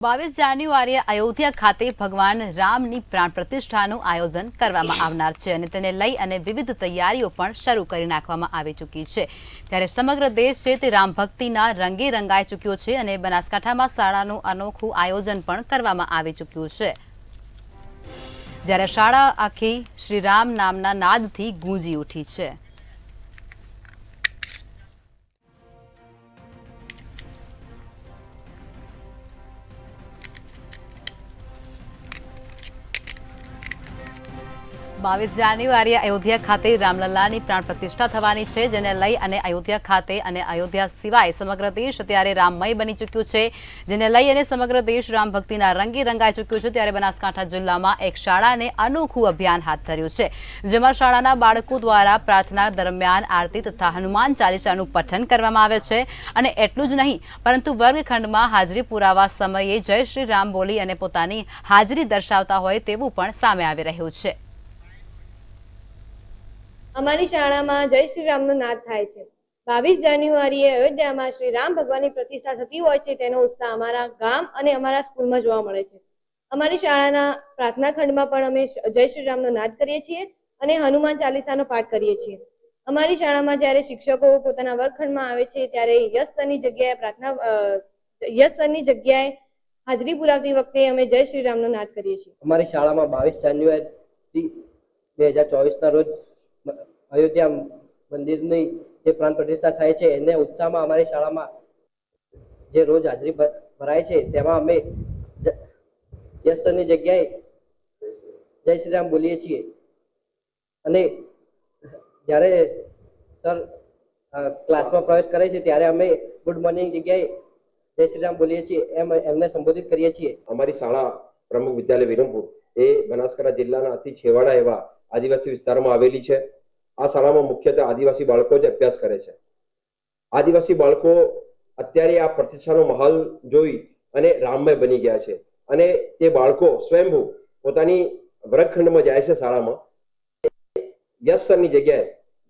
22 જાન્યુઆરીએ અયોધ્યા ખાતે ભગવાન રામની પ્રાણ પ્રતિષ્ઠાનું આયોજન કરવામાં આવનાર છે અને તેને લઈ અને વિવિધ તૈયારીઓ પણ શરૂ કરી નાખવામાં આવી ચૂકી છે। ત્યારે સમગ્ર દેશ છે તે રામ ભક્તિના રંગે રંગાઈ ચૂક્યો છે અને બનાસકાંઠામાં શાળાનું અનોખું આયોજન પણ કરવામાં આવી ચૂક્યું છે। જ્યારે શાળા આખી શ્રી રામ નામના નાદથી ગૂંજી ઉઠી છે। बावीस जान्युआरीए अयोध्या खाते रामलल्लानी प्राण प्रतिष्ठा थवानी छे, जेने लई अने अयोध्या खाते अने अयोध्या सिवाय समग्र देश अत्यारे राममय बनी चूक्यो छे, जेने लई अने समग्र देश राम भक्तिना रंगे रंगाई चूक्यो छे। त्यारे बनासकांठा जिल्लामां एक शाळाने अनोखुं अभियान हाथ धर्युं छे, जेमां शाळाना बाळको द्वारा प्रार्थना दरमियान आरती तथा हनुमान चालीसानुं पठन करवामां आवे छे अने एटલું જ नहीं परंतु वर्गखंडमां हाजरी पुरावा समये जय श्री राम बोली अने पोतानी हाजरी दर्शावता होय तेवुं पण सामे आवी रह्युं छे। અમારી શાળામાં જય શ્રી રામનો નાદ થાય છે। 22 જાન્યુઆરીએ અયોધ્યામાં શ્રી રામ ભગવાનની પ્રતિષ્ઠા થતી હોય છે, તેનો ઉત્સાહ અમારા ગામ અને અમારા સ્કૂલમાં જોવા મળે છે। અમારી શાળાના પ્રાર્થના ખંડમાં પણ અમે જય શ્રી રામનો નાદ કરીએ છીએ અને હનુમાન ચાલીસાનો પાઠ કરીએ છીએ। અમારી શાળામાં જ્યારે શિક્ષકો પોતાના વર્ગખંડમાં આવે છે ત્યારે યસ સરની જગ્યાએ હાજરી પુરાવતી વખતે અમે જય શ્રી રામનો નાદ કરીએ છીએ। અમારી શાળામાં 22 જાન્યુઆરી 2024 ના રોજ अयोध्या मंदिरनी जे प्राण प्रतिष्ठा थाय छे एने उत्साहमां अमारी शाळामां जे रोज हाजरी भराय छे तेमां अमे यश सરની जग्याए जय श्री राम बोलीए छीए अने ज्यारे सर क्लासमां प्रवेश करे छे त्यारे अमे गुड मॉर्निंग जग्याए जय श्री राम बोलीए छीए एम एमने संबोधित करीए छीए। अमारी शाळा प्रमुख विद्यालय विरमपुर ए बनासकांठा जिल्लाना अति छेवाड़ा एवा आदिवासी विस्तारोमां आवेली छे। आ शाळामां मुख्यत्वे आदिवासी बाळको ज अभ्यास करे छे। आदिवासी बाळको अत्यारे आ प्रतिष्ठानो माहोल जोई अने राममय बनी गया छे अने ते बाळको स्वयंभू पोतानी वर्गखंडमां जाय छे। शाळामां यश सरनी जग्याए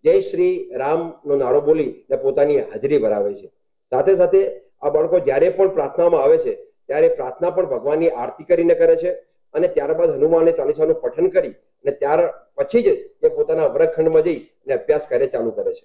जय श्री राम नो नारो बोली ने पोतानी हाजरी भरावे छे। साथे साथे आ बाळको ज्यारे पण प्रार्थनामां आवे छे त्यारे प्रार्थना पण भगवाननी आरती करीने करे छे અને ત્યારબાદ હનુમાન ચાલીસાનું પઠન કરી અને ત્યાર પછી જ તે પોતાના વર્ગખંડમાં જઈ અને અભ્યાસ કાર્ય ચાલુ કરે છે।